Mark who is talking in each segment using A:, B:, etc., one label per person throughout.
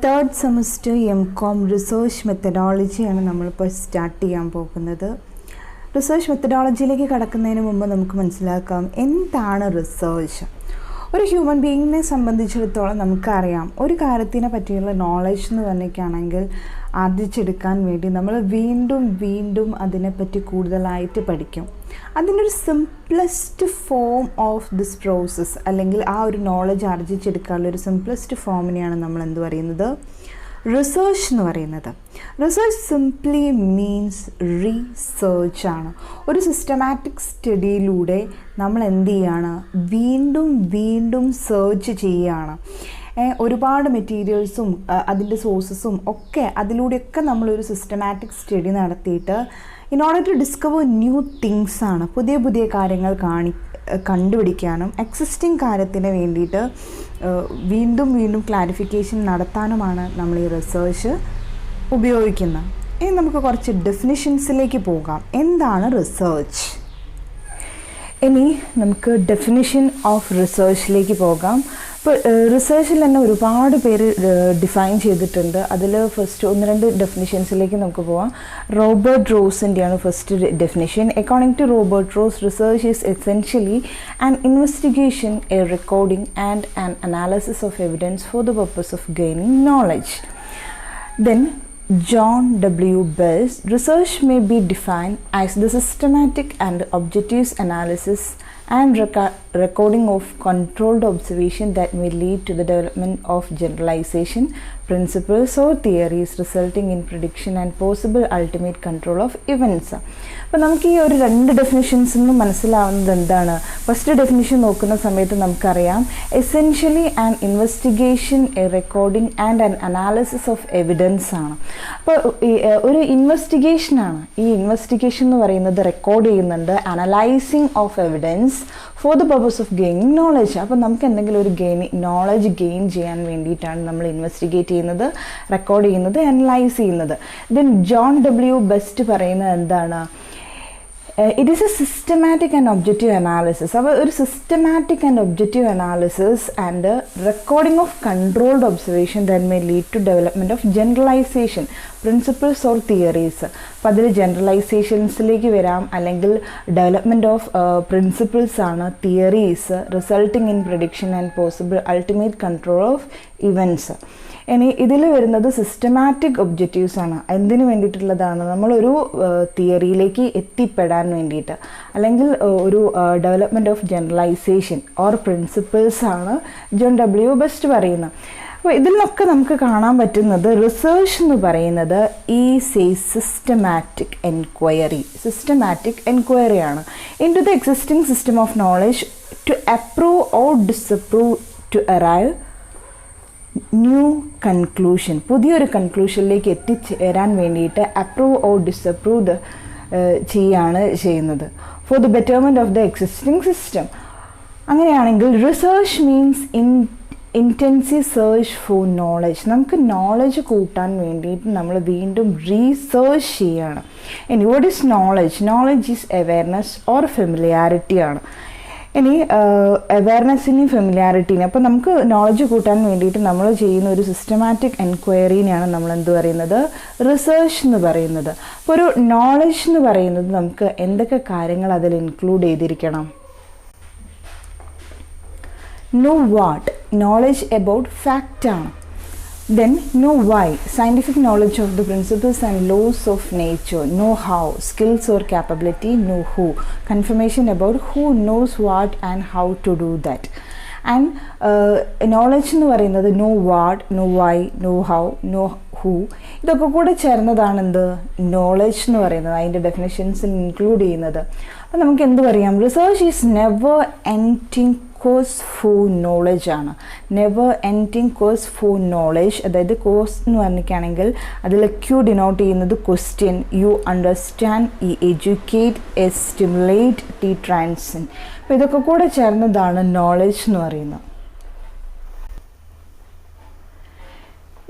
A: Third semester എം.കോം research മെത്തഡോളജിയാണ് നമ്മളിപ്പോൾ start ചെയ്യാൻ പോകുന്നത്. റിസർച്ച് മെത്തഡോളജിയിലേക്ക് കടക്കുന്നതിന് മുമ്പ് നമുക്ക് മനസ്സിലാക്കാം എന്താണ് റിസർച്ച്. ഒരു ഹ്യൂമൻ ബീയിങ്ങിനെ സംബന്ധിച്ചിടത്തോളം നമുക്കറിയാം, ഒരു കാര്യത്തിനെ പറ്റിയുള്ള നോളജ് എന്ന് പറഞ്ഞിട്ടാണെങ്കിൽ ആർജിച്ചെടുക്കാൻ വേണ്ടി നമ്മൾ വീണ്ടും വീണ്ടും അതിനെപ്പറ്റി കൂടുതലായിട്ട് പഠിക്കും. അതിനൊരു simplest form of this process, അല്ലെങ്കിൽ ആ ഒരു നോളജ് ആർജിച്ചെടുക്കാനുള്ള ഒരു സിംപ്ലസ്റ്റ് ഫോമിനെയാണ് നമ്മൾ എന്ത് പറയുന്നത്, റിസർച്ച് എന്ന് പറയുന്നത്. റിസർച്ച് സിംപ്ലി മീൻസ് റീസേർച്ച് ആണ്. ഒരു സിസ്റ്റമാറ്റിക് സ്റ്റഡിയിലൂടെ നമ്മൾ എന്ത് ചെയ്യുകയാണ്, വീണ്ടും വീണ്ടും സെർച്ച് ചെയ്യുകയാണ്. ഒരുപാട് മെറ്റീരിയൽസും അതിൻ്റെ സോഴ്സസും ഒക്കെ അതിലൂടെയൊക്കെ നമ്മളൊരു സിസ്റ്റമാറ്റിക് സ്റ്റഡി നടത്തിയിട്ട് in order to discover new things ആണ്, പുതിയ പുതിയ കാര്യങ്ങൾ കണ്ടുപിടിക്കാനും എക്സിസ്റ്റിംഗ് കാര്യത്തിന് വേണ്ടിയിട്ട് വീണ്ടും വീണ്ടും ക്ലാരിഫിക്കേഷൻ നടത്താനുമാണ് നമ്മൾ ഈ റിസർച്ച് ഉപയോഗിക്കുന്നത്. ഇനി നമുക്ക് കുറച്ച് ഡെഫിനിഷൻസിലേക്ക് പോകാം. എന്താണ് റിസർച്ച്? ഇനി നമുക്ക് ഡെഫിനിഷൻ ഓഫ് റിസർച്ചിലേക്ക് പോകാം. ഇപ്പോൾ റിസർച്ചിൽ തന്നെ ഒരുപാട് പേര് ഡിഫൈൻ ചെയ്തിട്ടുണ്ട്. അതിൽ ഫസ്റ്റ് ഒന്ന് രണ്ട് ഡെഫിനിഷൻസിലേക്ക് നമുക്ക് പോകാം. റോബർട്ട് റോസിൻ്റെയാണ് first definition. According to Robert Ross, research is essentially an investigation, a recording and an analysis of evidence for the purpose of gaining knowledge. Then John W. Best, research may be defined as the systematic and objective analysis and recording of controlled observation that may lead to the development of generalization, principles or theories resulting in prediction and possible ultimate control of events. അപ്പോൾ നമുക്ക് ഈ ഒരു രണ്ട് ഡെഫിനിഷൻസിൽ നിന്ന് മനസ്സിലാവുന്നത് എന്താണ്? First definition നോക്കുന്ന സമയത്ത് നമുക്കറിയാം, essentially and investigation, a recording and an analysis of evidence ആണ്. അപ്പോൾ ഒരു ഇൻവെസ്റ്റിഗേഷനാണ്. ഈ ഇൻവെസ്റ്റിഗേഷൻ എന്ന് പറയുന്നത് റെക്കോർഡ് ചെയ്യുന്നുണ്ട്, analysing of evidence for the purpose of gaining knowledge. അപ്പോൾ നമുക്ക് എന്തെങ്കിലും ഒരു നോളജ് ഗെയിൻ ചെയ്യാൻ വേണ്ടിയിട്ടാണ് നമ്മൾ ഇൻവെസ്റ്റിഗേറ്റ് ചെയ്യുന്നത്, റെക്കോർഡ് ചെയ്യുന്നത്, അനലൈസ് ചെയ്യുന്നത്. ദെൻ ജോൺ ഡബ്ല്യു ബെസ്റ്റ് പറയുന്നത് എന്താണ്? It is a systematic and objective analysis. അപ്പോൾ ഒരു systematic and objective analysis and recording of controlled observation that may lead to development of generalization, principles or theories. അപ്പോൾ അതിൽ ജനറലൈസേഷൻസിലേക്ക് വരാം, അല്ലെങ്കിൽ ഡെവലപ്മെൻറ്റ് ഓഫ് പ്രിൻസിപ്പിൾസ് ആണ്, theories, resulting in prediction and possible ultimate control of events. ഇനി ഇതിൽ വരുന്നത് systematic objectives ആണ്. എന്തിനു വേണ്ടിയിട്ടുള്ളതാണ്? നമ്മളൊരു തിയറിയിലേക്ക് എത്തിപ്പെടാൻ വേണ്ടിയിട്ട്, അല്ലെങ്കിൽ ഒരു development of generalization or principles ആണ് ജോൺ ഡബ്ല്യു ബെസ്റ്റ് പറയുന്നത്. അപ്പോൾ ഇതിൽ നിന്നൊക്കെ നമുക്ക് കാണാൻ പറ്റുന്നത് റിസർച്ച് എന്ന് പറയുന്നത് ഈസ് എ സിസ്റ്റമാറ്റിക് എൻക്വയറി ആണ് into the existing system of knowledge to approve or disapprove, to arrive new conclusion, പുതിയൊരു കൺക്ലൂഷനിലേക്ക് എത്തിച്ചേരാൻ വേണ്ടിയിട്ട് അപ്രൂവ് ഓർ ഡിസപ്രൂവ് ചെയ്യാണ് ചെയ്യുന്നത് for the betterment of the existing system. അങ്ങനെയാണെങ്കിൽ research means intensive search for knowledge. നമുക്ക് knowledge കൂട്ടാൻ വേണ്ടിയിട്ട് നമ്മൾ വീണ്ടും റീസേർച്ച് ചെയ്യുകയാണ്. ഇനി what is knowledge? Knowledge is awareness or familiarity ആണ്. ഇനി അവെയർനെസ്സിനെയും ഫെമിലിയാരിറ്റീനെയും, അപ്പോൾ നമുക്ക് നോളജ് കൂട്ടാൻ വേണ്ടിയിട്ട് നമ്മൾ ചെയ്യുന്ന ഒരു സിസ്റ്റമാറ്റിക് എൻക്വയറിനെയാണ് നമ്മൾ എന്ത് പറയുന്നത്, റിസർച്ച് എന്ന് പറയുന്നത്. അപ്പോൾ ഒരു നോളജ് എന്ന് പറയുന്നത് നമുക്ക് എന്തൊക്കെ കാര്യങ്ങൾ അതിൽ ഇൻക്ലൂഡ് ചെയ്തിരിക്കണം? No what, knowledge about fact ആണ്. Then know why, scientific knowledge of the principles and laws of nature. Know how, skills or capability. Know who, confirmation about who knows what and how to do that. And knowledge എന്ന് പറയുന്നത് know what, know why, know how, know who, ഇതൊക്കെ കൂടെ ചേർന്നതാണ് എന്ത്, knowledge എന്ന് പറയുന്നത്. അതിൻ്റെ ഡെഫിനേഷൻസിൽ include ചെയ്യുന്നത്. അപ്പോൾ നമുക്ക് എന്ത് പറയാം? Research is never ending course for knowledge ആണ്. Never ending course for knowledge, അതായത് കോഴ്സ് എന്ന് പറഞ്ഞിട്ടാണെങ്കിൽ അതിൽ ക്യൂ ഡിനോട്ട് ചെയ്യുന്നത് question, U understand, E educate, A stimulate, T transcend. അപ്പോൾ ഇതൊക്കെ കൂടെ ചേർന്നതാണ് നോളജ് എന്ന് പറയുന്നത്.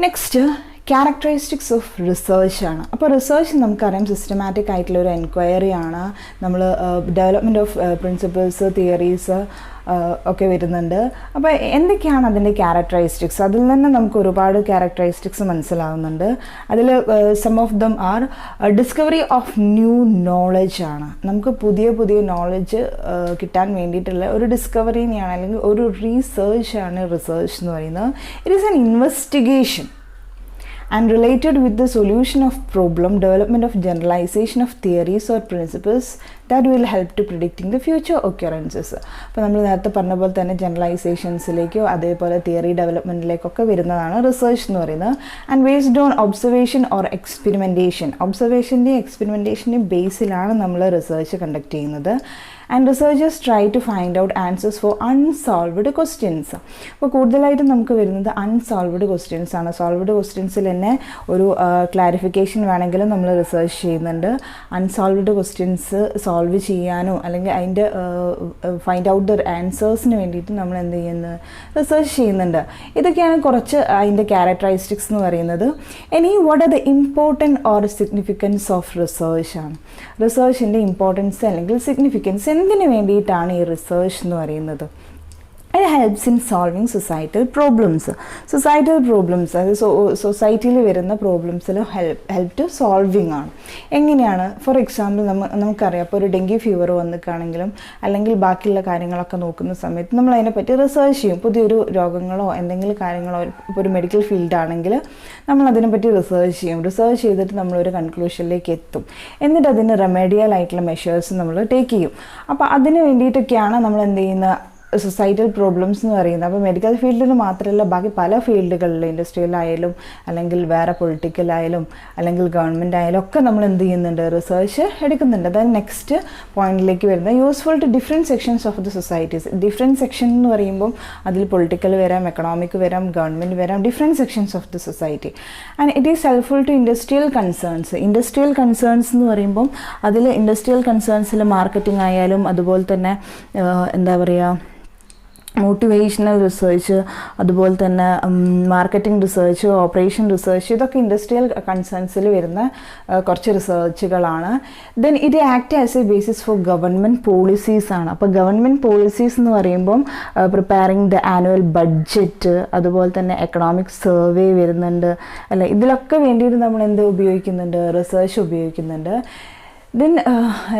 A: നെക്സ്റ്റ് ക്യാരക്ടറിസ്റ്റിക്സ് ഓഫ് റിസർച്ചാണ്. അപ്പോൾ റിസർച്ച് നമുക്കറിയാം സിസ്റ്റമാറ്റിക് ആയിട്ടുള്ളൊരു എൻക്വയറിയാണ്. നമ്മൾ ഡെവലപ്മെൻറ്റ് ഓഫ് പ്രിൻസിപ്പിൾസ്, തിയറീസ് ഒക്കെ വരുന്നുണ്ട്. അപ്പോൾ എന്തൊക്കെയാണ് അതിൻ്റെ ക്യാരക്ടറിസ്റ്റിക്സ്? അതിൽ നിന്ന് നമുക്ക് ഒരുപാട് ക്യാരക്ടറിസ്റ്റിക്സ് മനസ്സിലാവുന്നുണ്ട്. അതിൽ some of them are discovery of new knowledge ആണ്. നമുക്ക് പുതിയ പുതിയ നോളജ് കിട്ടാൻ വേണ്ടിയിട്ടുള്ള ഒരു ഡിസ്കവറിനെയാണ് അല്ലെങ്കിൽ ഒരു റീസേർച്ചാണ് റിസർച്ച് എന്ന് പറയുന്നത്. It is an investigation and related with the solution of problem, development of generalization of theories or principles that will help to predicting the future occurrences. അപ്പോൾ നമ്മൾ നേരത്തെ പറഞ്ഞ പോലെ തന്നെ ജനറലൈസേഷൻസിലേക്കോ അതേപോലെ തിയറി ഡെവലപ്മെൻറ്റിലേക്കൊക്കെ വരുന്നതാണ് റിസർച്ച് എന്ന് പറയുന്നത്. And based on observation or experimentation, ഒബ്സർവേഷൻ്റെയും എക്സ്പെരിമെൻറ്റേഷൻ്റെയും ബേസിലാണ് നമ്മൾ റിസർച്ച് കണ്ടക്ട് ചെയ്യുന്നത്. And researchers try to find out answers for unsolved questions. അപ്പോൾ കൂടുതലായിട്ടും നമുക്ക് വരുന്നത് അൺസോൾവ്ഡ് ക്വസ്റ്റ്യൻസ് ആണ്. സോൾവ്ഡ് ക്വസ്റ്റ്യൻസിൽ തന്നെ ഒരു ക്ലാരിഫിക്കേഷൻ വേണമെങ്കിലും നമ്മൾ റിസർച്ച് ചെയ്യുന്നുണ്ട്. അൺസോൾവ്ഡ് ക്വസ്റ്റ്യൻസ് സോൾവ് ചെയ്യാനോ അല്ലെങ്കിൽ അതിൻ്റെ ഫൈൻഡ് ഔട്ട് ദ ആൻസേഴ്സിന് വേണ്ടിയിട്ട് നമ്മൾ എന്ത് ചെയ്യുന്നത്, റിസർച്ച് ചെയ്യുന്നുണ്ട്. ഇതൊക്കെയാണ് കുറച്ച് അതിൻ്റെ ക്യാരക്ടറിസ്റ്റിക്സ് എന്ന് പറയുന്നത്. ഇനി what are the important or significance of research ആണ്. റിസർച്ചിൻ്റെ ഇമ്പോർട്ടൻസ് അല്ലെങ്കിൽ സിഗ്നിഫിക്കൻസ് എന്തിനു വേണ്ടിയിട്ടാണ് ഈ റിസർച്ച് എന്ന് പറയുന്നത്? It helps in solving societal problems. Societal problems, അതായത് സൊസൈറ്റിയിൽ വരുന്ന പ്രോബ്ലംസിൽ ഹെൽപ്പ് ടു സോൾവിങ് ആണ്. എങ്ങനെയാണ്? ഫോർ എക്സാമ്പിൾ നമുക്കറിയാം, ഇപ്പോൾ ഒരു ഡെങ്കി ഫീവർ വന്നിട്ടാണെങ്കിലും അല്ലെങ്കിൽ ബാക്കിയുള്ള കാര്യങ്ങളൊക്കെ നോക്കുന്ന സമയത്ത് നമ്മൾ അതിനെപ്പറ്റി റിസർച്ച് ചെയ്യും. പുതിയൊരു രോഗങ്ങളോ എന്തെങ്കിലും കാര്യങ്ങളോ, ഇപ്പോൾ ഒരു മെഡിക്കൽ ഫീൽഡാണെങ്കിൽ നമ്മൾ അതിനെപ്പറ്റി റിസർച്ച് ചെയ്യും. റിസർച്ച് ചെയ്തിട്ട് നമ്മളൊരു കൺക്ലൂഷനിലേക്ക് എത്തും. എന്നിട്ട് അതിന് റെമഡിയൽ ആയിട്ടുള്ള മെഷേഴ്സ് നമ്മൾ ടേക്ക് ചെയ്യും. അപ്പോൾ അതിന് വേണ്ടിയിട്ടൊക്കെയാണ് നമ്മൾ എന്ത് ചെയ്യുന്ന സൊസൈറ്റൽ പ്രോബ്ലംസ് എന്ന് പറയുന്നത്. അപ്പോൾ മെഡിക്കൽ ഫീൽഡിൽ മാത്രമല്ല, ബാക്കി പല ഫീൽഡുകളിൽ, ഇൻഡസ്ട്രിയലായാലും അല്ലെങ്കിൽ വേറെ പൊളിറ്റിക്കലായാലും അല്ലെങ്കിൽ ഗവൺമെൻറ് ആയാലും ഒക്കെ നമ്മൾ എന്ത് ചെയ്യുന്നുണ്ട്, റിസർച്ച് എടുക്കുന്നുണ്ട്. അതായത് നെക്സ്റ്റ് പോയിന്റിലേക്ക് വരുന്നത് useful to different sections of the societies. Different section എന്ന് പറയുമ്പം അതിൽ പൊളിറ്റിക്കൽ വരാം, എക്കണോമിക് വരാം, ഗവൺമെൻറ് വരാം, different sections of the society. And it is helpful to industrial concerns. Industrial concerns എന്ന് പറയുമ്പം അതിൽ ഇൻഡസ്ട്രിയൽ കൺസേൺസിൽ മാർക്കറ്റിംഗ് ആയാലും അതുപോലെ തന്നെ എന്താ പറയുക, മോട്ടിവേഷണൽ റിസർച്ച്, അതുപോലെ തന്നെ മാർക്കറ്റിംഗ് റിസർച്ച്, ഓപ്പറേഷൻ റിസർച്ച്, ഇതൊക്കെ ഇൻഡസ്ട്രിയൽ കൺസേൺസിൽ വരുന്ന കുറച്ച് റിസർച്ചുകളാണ്. ദെൻ ഇത് act as A basis for government policies ആണ്. അപ്പോൾ ഗവൺമെൻറ് പോളിസീസ് എന്ന് പറയുമ്പം പ്രിപ്പയറിംഗ് ദ ആനുവൽ ബഡ്ജറ്റ്, അതുപോലെ തന്നെ എക്കണോമിക് സർവേ വരുന്നുണ്ട് അല്ലേ. ഇതിലൊക്കെ വേണ്ടിയിട്ട് നമ്മൾ എന്ത് ഉപയോഗിക്കുന്നുണ്ട്, റിസർച്ച് ഉപയോഗിക്കുന്നുണ്ട്. Then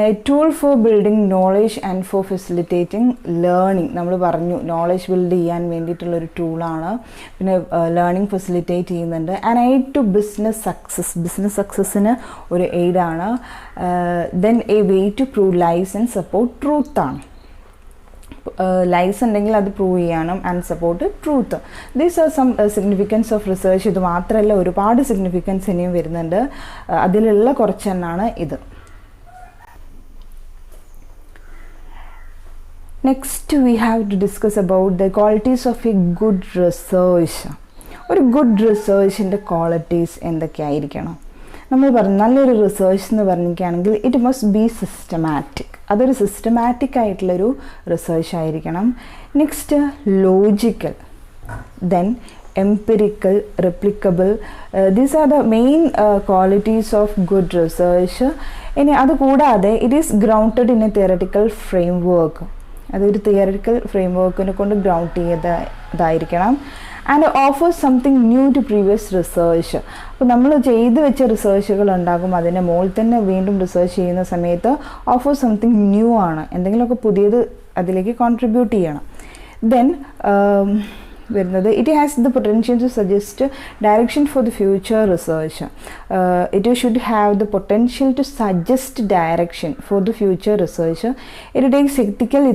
A: a tool for building knowledge and for facilitating learning. നമ്മൾ പറഞ്ഞു നോളേജ് ബിൽഡ് ചെയ്യാൻ വേണ്ടിയിട്ടുള്ളൊരു ടൂളാണ്. പിന്നെ ലേണിംഗ് ഫെസിലിറ്റേറ്റ് ചെയ്യുന്നുണ്ട്. And aid to business success. Business സക്സസ്സിന് ഒരു എയ്ഡാണ്. Then a way to prove lies and support ട്രൂത്താണ്. ലൈസ് ഉണ്ടെങ്കിൽ അത് പ്രൂവ് ചെയ്യണം. And support truth. These are some significance of research. ഇത് മാത്രമല്ല, ഒരുപാട് സിഗ്നിഫിക്കൻസ് ഇനിയും വരുന്നുണ്ട്. അതിലുള്ള കുറച്ചെണ്ണാണ് ഇത്. Next we have to discuss about the qualities of a good research. ഒരു ഗുഡ് റിസർച്ചിൻ്റെ ക്വാളിറ്റീസ് എന്തൊക്കെയായിരിക്കണം? നമ്മൾ പറഞ്ഞു നല്ലൊരു റിസർച്ച് എന്ന് പറഞ്ഞിരിക്കുകയാണെങ്കിൽ ഇറ്റ് മസ്റ്റ് ബി സിസ്റ്റമാറ്റിക്. അതൊരു സിസ്റ്റമാറ്റിക് ആയിട്ടുള്ളൊരു റിസർച്ച് ആയിരിക്കണം. Next logical, then empirical, replicable. These are the main qualities of good research. ഇനി അതുകൂടാതെ it is grounded in a theoretical framework. അതൊരു തിയററ്റിക്കൽ ഫ്രെയിം വർക്കിനെ കൊണ്ട് ഗ്രൗണ്ട് ചെയ്തതായിരിക്കണം. And offers something new to previous research. അപ്പോൾ നമ്മൾ ചെയ്ത് വെച്ച റിസർച്ചുകൾ ഉണ്ടാകും, അതിനെ മുകളിൽ തന്നെ വീണ്ടും റിസർച്ച് ചെയ്യുന്ന സമയത്ത് ഓഫേഴ്സ് സംതിങ് ന്യൂ ആണ്, എന്തെങ്കിലുമൊക്കെ പുതിയത് അതിലേക്ക് കോൺട്രിബ്യൂട്ട് ചെയ്യണം. ദെൻ വരുന്നത് it has the potential to suggest direction for the future research. It should have the potential to suggest direction for the future research. It takes ethical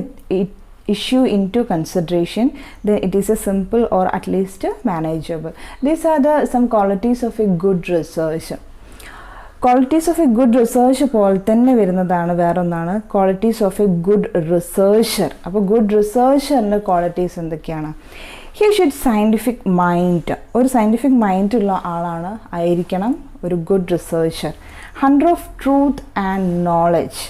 A: issue into consideration. Then it is a simple or at least manageable. These are the some qualities of a good research. Qualities of a good research പോലെ തന്നെ വരുന്നതാണ് വേറൊന്നാണ് qualities of a good researcher. അപ്പോൾ good റിസർച്ചറിൻ്റെ qualities എന്തൊക്കെയാണ്? He should scientific mind. ഒരു scientific മൈൻഡുള്ള ആയിരിക്കണം ഒരു good researcher. Hunter of truth and knowledge.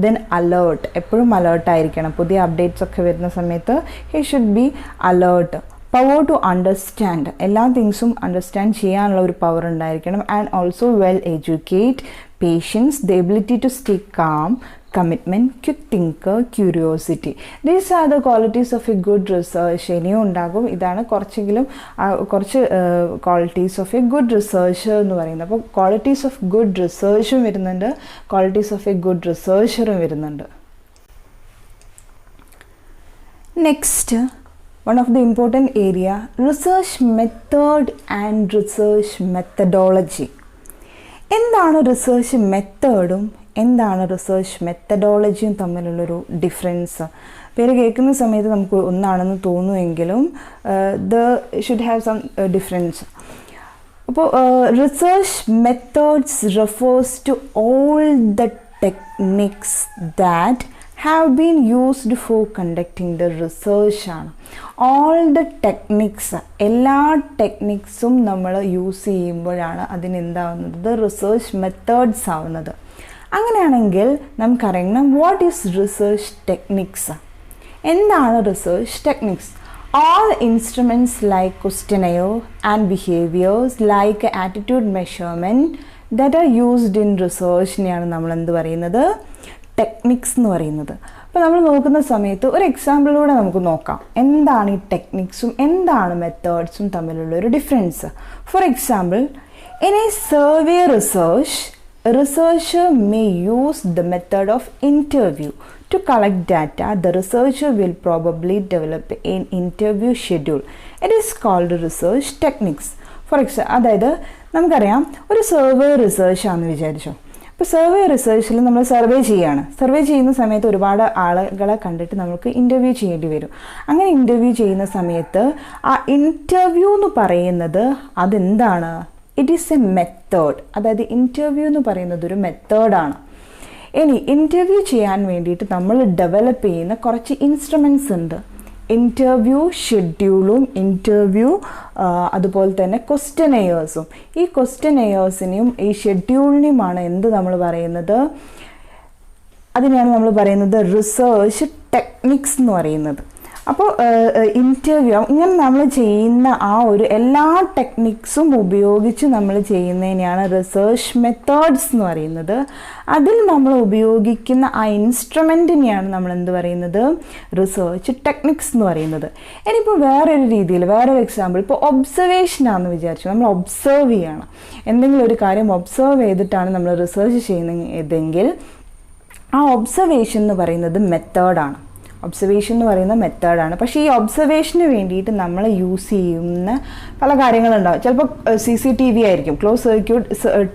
A: Then alert, എപ്പോഴും അലേർട്ടായിരിക്കണം. പുതിയ അപ്ഡേറ്റ്സ് ഒക്കെ വരുന്ന സമയത്ത് he should be alert. Power to understand, എല്ലാ തിങ്സും അണ്ടർസ്റ്റാൻഡ് ചെയ്യാനുള്ള ഒരു പവർ ഉണ്ടായിരിക്കണം. And also well educate, patience, the ability to stay calm, commitment, quick thinker, curiosity. These are the qualities of a good research. ഇനിയും ഉണ്ടാകും. ഇതാണ് കുറച്ചെങ്കിലും കുറച്ച് qualities of a good researcher എന്ന് പറയുന്നത്. അപ്പോൾ ക്വാളിറ്റീസ് ഓഫ് ഗുഡ് റിസർച്ചും വരുന്നുണ്ട്, ക്വാളിറ്റീസ് ഓഫ് എ ഗുഡ് റിസർച്ചറും വരുന്നുണ്ട്. Next, one of the important area, research method and research methodology. എന്താണ് റിസർച്ച് മെത്തേഡും എന്താണ് റിസർച്ച് മെത്തഡോളജിയും തമ്മിലുള്ളൊരു ഡിഫറൻസ്? പേര് കേൾക്കുന്ന സമയത്ത് നമുക്ക് ഒന്നാണെന്ന് തോന്നുമെങ്കിലും ഷുഡ് ഹാവ് സം ഡിഫറൻസ്. അപ്പോൾ research methods refers to all the techniques that have been used for conducting the research ആണ്. ഓൾ ദ ടെക്നിക്സ്, എല്ലാ ടെക്നിക്സും നമ്മൾ യൂസ് ചെയ്യുമ്പോഴാണ് അതിനെന്താവുന്നത്, റിസർച്ച് മെത്തേഡ്സ് ആവുന്നത്. അങ്ങനെയാണെങ്കിൽ നമുക്കറിയണം വാട്ട് ഈസ് റിസർച്ച് ടെക്നിക്സ്. എന്താണ് research techniques? All instruments like questionnaire and behaviors like attitude measurement that are used in research നെയാണ് നമ്മൾ എന്ത് പറയുന്നത്, ടെക്നിക്സ് എന്ന് പറയുന്നത്. അപ്പോൾ നമ്മൾ നോക്കുന്ന സമയത്ത് ഒരു എക്സാമ്പിളിലൂടെ നമുക്ക് നോക്കാം എന്താണ് ഈ ടെക്നിക്സും എന്താണ് മെത്തേഡ്സും തമ്മിലുള്ള ഒരു difference. For example, in A survey research, a researcher may use the method of interview to collect data. The researcher will probably develop an interview schedule. It is called research techniques. For example, അതായത് നമുക്കറിയാം ഒരു survey research ആണെന്ന് വിചാരിച്ചോ. ഇപ്പോൾ survey റിസർച്ചിൽ നമ്മൾ survey ചെയ്യുന്ന സമയത്ത് ഒരുപാട് ആളുകളെ കണ്ടിട്ട് നമുക്ക് ഇൻ്റർവ്യൂ ചെയ്യേണ്ടി വരും. അങ്ങനെ ഇൻ്റർവ്യൂ ചെയ്യുന്ന സമയത്ത് ആ ഇൻ്റർവ്യൂ എന്ന് പറയുന്നത് അതെന്താണ്, ഇറ്റ് ഈസ് എ മെത്തേഡ്. അതായത് ഇൻ്റർവ്യൂ എന്ന് പറയുന്നത് ഒരു മെത്തേഡാണ്. ഇനി ഇൻ്റർവ്യൂ ചെയ്യാൻ വേണ്ടിയിട്ട് നമ്മൾ ഡെവലപ്പ് ചെയ്യുന്ന കുറച്ച് ഇൻസ്ട്രുമെൻറ്റ്സ് ഉണ്ട്. ഇൻ്റർവ്യൂ ഷെഡ്യൂളും ഇൻ്റർവ്യൂ അതുപോലെ തന്നെ ക്വസ്റ്റനെയേഴ്സും. ഈ ക്വസ്റ്റനെയേഴ്സിനെയും ഈ ഷെഡ്യൂളിനെയുമാണ് എന്ത് നമ്മൾ പറയുന്നത്, അതിനെയാണ് നമ്മൾ പറയുന്നത് റിസർച്ച് ടെക്നിക്സ് എന്ന് പറയുന്നത്. അപ്പോൾ ഇൻ്റർവ്യൂ ഇങ്ങനെ നമ്മൾ ചെയ്യുന്ന ആ ഒരു എല്ലാ ടെക്നിക്സും ഉപയോഗിച്ച് നമ്മൾ ചെയ്യുന്നതിനെയാണ് റിസർച്ച് മെത്തേഡ്സ് എന്ന് പറയുന്നത്. അതിൽ നമ്മൾ ഉപയോഗിക്കുന്ന ആ ഇൻസ്ട്രുമെൻറ്റിനെയാണ് നമ്മൾ എന്ത് പറയുന്നത്, റിസർച്ച് ടെക്നിക്സ് എന്ന് പറയുന്നത്. ഇനിയിപ്പോൾ വേറൊരു രീതിയിൽ വേറൊരു എക്സാമ്പിൾ, ഇപ്പോൾ ഒബ്സർവേഷനാണെന്ന് വിചാരിച്ചു. നമ്മൾ ഒബ്സർവ് ചെയ്യണം, എന്തെങ്കിലും ഒരു കാര്യം ഒബ്സർവ് ചെയ്തിട്ടാണ് നമ്മൾ റിസർച്ച് ചെയ്യുന്നതെങ്കിൽ ആ ഒബ്സർവേഷൻ എന്ന് പറയുന്നത് മെത്തേഡാണ്. ഒബ്സർവേഷൻ എന്ന് പറയുന്ന മെത്തേഡാണ്. പക്ഷേ ഈ ഒബ്സർവേഷന് വേണ്ടിയിട്ട് നമ്മൾ യൂസ് ചെയ്യുന്ന പല കാര്യങ്ങളുണ്ടാവും. ചിലപ്പോൾ CCTV ആയിരിക്കും, ക്ലോസ് സർക്യൂട്ട്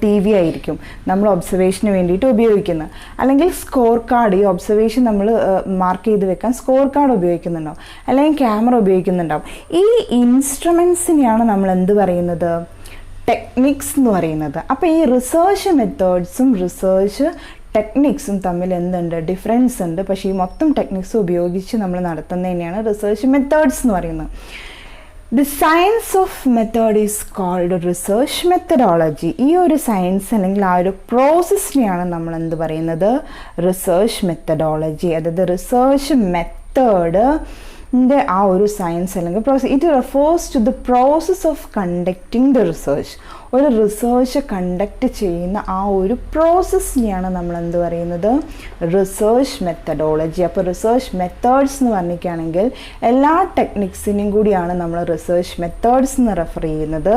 A: TV ആയിരിക്കും നമ്മൾ ഒബ്സർവേഷന് വേണ്ടിയിട്ട് ഉപയോഗിക്കുന്നത്. അല്ലെങ്കിൽ സ്കോർ കാർഡ്, ഈ ഒബ്സർവേഷൻ നമ്മൾ മാർക്ക് ചെയ്ത് വെക്കാൻ സ്കോർ കാർഡ് ഉപയോഗിക്കുന്നുണ്ടാവും, അല്ലെങ്കിൽ ക്യാമറ ഉപയോഗിക്കുന്നുണ്ടാവും. ഈ ഇൻസ്ട്രുമെൻസിനെയാണ് നമ്മൾ എന്ത് പറയുന്നത്, ടെക്നിക്സ് എന്ന് പറയുന്നത്. അപ്പോൾ ഈ റിസർച്ച് മെത്തേഡ്സും റിസർച്ച് ടെക്നിക്സും തമ്മിൽ എന്തുണ്ട്, ഡിഫറൻസ് ഉണ്ട്. പക്ഷേ ഈ മൊത്തം ടെക്നിക്സ് ഉപയോഗിച്ച് നമ്മൾ നടത്തുന്നതിനെയാണ് റിസർച്ച് മെത്തേഡ്സ് എന്ന് പറയുന്നത്. The science of method is called research methodology. ഈ ഒരു സയൻസ് അല്ലെങ്കിൽ ആ ഒരു പ്രോസസ്സിനെയാണ് നമ്മൾ എന്ത് പറയുന്നത്, റിസർച്ച് മെത്തഡോളജി. അതായത് റിസർച്ച് മെത്തേഡ് ആ ഒരു സയൻസ് അല്ലെങ്കിൽ process. It refers to the process of conducting the research. ഒരു റിസർച്ച് കണ്ടക്ട് ചെയ്യുന്ന ആ ഒരു പ്രോസസ്സിനെയാണ് നമ്മൾ എന്ത് പറയുന്നത്, റിസർച്ച് മെത്തഡോളജി. അപ്പോൾ റിസർച്ച് മെത്തേഡ്സ് എന്ന് പറഞ്ഞിരിക്കുകയാണെങ്കിൽ എല്ലാ ടെക്നിക്സിനെയും കൂടിയാണ് നമ്മൾ റിസർച്ച് മെത്തേഡ്സ് എന്ന് റെഫർ ചെയ്യുന്നത്.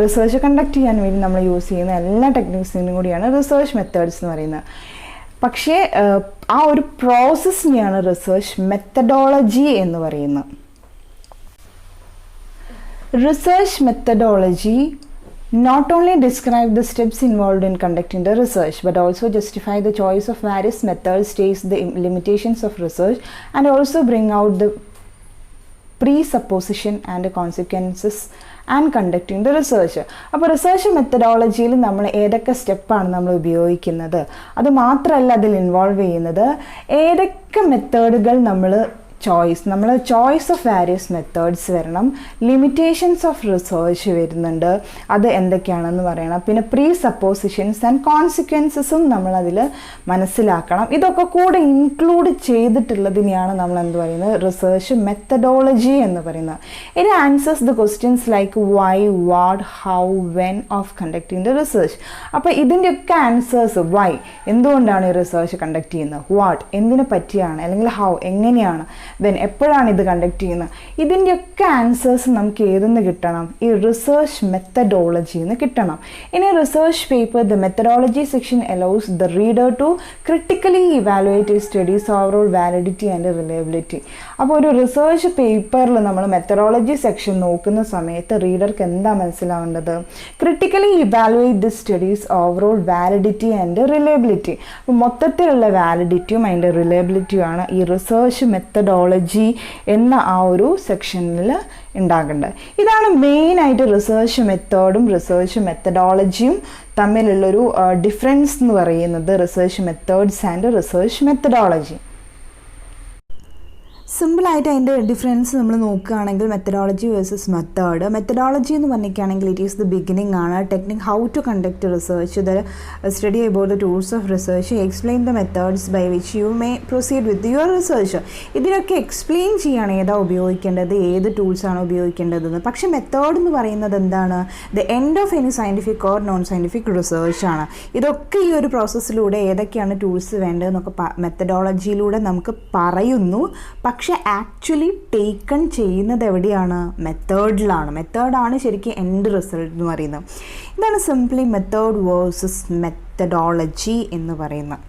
A: റിസർച്ച് കണ്ടക്ട് ചെയ്യാൻ വേണ്ടി നമ്മൾ യൂസ് ചെയ്യുന്ന എല്ലാ ടെക്നിക്സിനും കൂടിയാണ് റിസർച്ച് മെത്തേഡ്സ് എന്ന് പറയുന്നത്. പക്ഷേ ആ ഒരു പ്രോസസ്സിനെയാണ് റിസർച്ച് മെത്തഡോളജി എന്ന് പറയുന്നത്. Research methodology not only describe the steps involved in conducting the research but also justify the choice of various methods, states the limitations of research and also bring out the presupposition and consequences and conducting the research. അപ്പോൾ research മെത്തഡോളജിയിൽ നമ്മൾ ഏതൊക്കെ സ്റ്റെപ്പാണ് നമ്മൾ ഉപയോഗിക്കുന്നത്, അത് മാത്രമല്ല അതിൽ involve ചെയ്യുന്നത് ഏതൊക്കെ മെത്തേഡുകൾ നമ്മൾ നമ്മൾ ചോയ്സ് ഓഫ് വാരിയസ് മെത്തേഡ്സ് വരണം, ലിമിറ്റേഷൻസ് ഓഫ് റിസർച്ച് വരുന്നുണ്ട്, അത് എന്തൊക്കെയാണെന്ന് പറയണം, പിന്നെ പ്രീ സപ്പോസിഷൻസ് ആൻഡ് കോൺസിക്വൻസസും നമ്മളതിൽ മനസ്സിലാക്കണം. ഇതൊക്കെ കൂടെ ഇൻക്ലൂഡ് ചെയ്തിട്ടുള്ളതിനെയാണ് നമ്മൾ എന്ത് പറയുന്നത്, റിസർച്ച് മെത്തഡോളജി എന്ന് പറയുന്നത്. It answers the questions like why, what, how, when of conducting the research. അപ്പോൾ ഇതിൻ്റെയൊക്കെ ആൻസേഴ്സ്, വൈ എന്തുകൊണ്ടാണ് ഈ റിസർച്ച് കണ്ടക്ട് ചെയ്യുന്നത്, വാട്ട് എന്തിനെ പറ്റിയാണ്, അല്ലെങ്കിൽ ഹൗ എങ്ങനെയാണ്, വെൻ എപ്പോഴാണ് ഇത് കണ്ടക്ട് ചെയ്യുന്നത്, ഇതിൻ്റെയൊക്കെ ആൻസേഴ്സ് നമുക്ക് ഏതെന്ന് കിട്ടണം, ഈ റിസർച്ച് മെത്തഡോളജിന്ന് കിട്ടണം. ഇനി research paper the methodology section allows the reader to critically evaluate studies overall validity and reliability. അപ്പോൾ ഒരു റിസർച്ച് പേപ്പറിൽ നമ്മൾ മെത്തഡോളജി സെക്ഷൻ നോക്കുന്ന സമയത്ത് റീഡർക്ക് എന്താ മനസ്സിലാവേണ്ടത്, critically evaluate the studies overall validity and reliability. അപ്പോൾ മൊത്തത്തിലുള്ള വാലിഡിറ്റിയും അതിൻ്റെ റിലയബിലിറ്റിയുമാണ് ഈ റിസർച്ച് മെത്തഡോളജി എന്ന ആ ഒരു സെക്ഷനിൽ ഉണ്ടാകേണ്ടത്. ഇതാണ് മെയിനായിട്ട് റിസർച്ച് മെത്തേഡും റിസർച്ച് മെത്തഡോളജിയും തമ്മിലുള്ളൊരു ഡിഫറൻസ് എന്ന് പറയുന്നത്, research methods and research methodology. സിമ്പിളായിട്ട് അതിൻ്റെ ഡിഫറൻസ് നമ്മൾ നോക്കുകയാണെങ്കിൽ മെത്തഡോളജി വേഴ്സസ് മെത്തഡോളജി എന്ന് പറഞ്ഞിരിക്കുകയാണെങ്കിൽ ഇറ്റ് ഈസ് ദ ബിഗിനിങ് ആണ്, technique how to conduct research, the study about the tools of research, explain the methods by which you may proceed with your research. ഇതിനൊക്കെ explain ചെയ്യാണ് ഏതാ ഉപയോഗിക്കേണ്ടത്, ഏത് ടൂൾസാണ് ഉപയോഗിക്കേണ്ടതെന്ന്. പക്ഷേ method എന്ന് പറയുന്നത് എന്താണ്, the end of any scientific or non scientific research ആണ്. ഇതൊക്കെ ഈ ഒരു പ്രോസസ്സിലൂടെ ഏതൊക്കെയാണ് ടൂൾസ് വേണ്ടതെന്നൊക്കെ മെത്തഡോളജിയിലൂടെ നമുക്ക് പറയുന്നു. പക്ഷേ ആക്ച്വലി ടേക്കൺ ചെയ്യുന്നത് എവിടെയാണ്, മെത്തേഡിലാണ്. മെത്തേഡാണ് ശരിക്കും എൻഡ് റിസൾട്ട് എന്ന് പറയുന്നത്. ഇതാണ് സിംപ്ലി മെത്തേഡ് വേഴ്സസ് മെത്തഡോളജി എന്ന് പറയുന്നത്.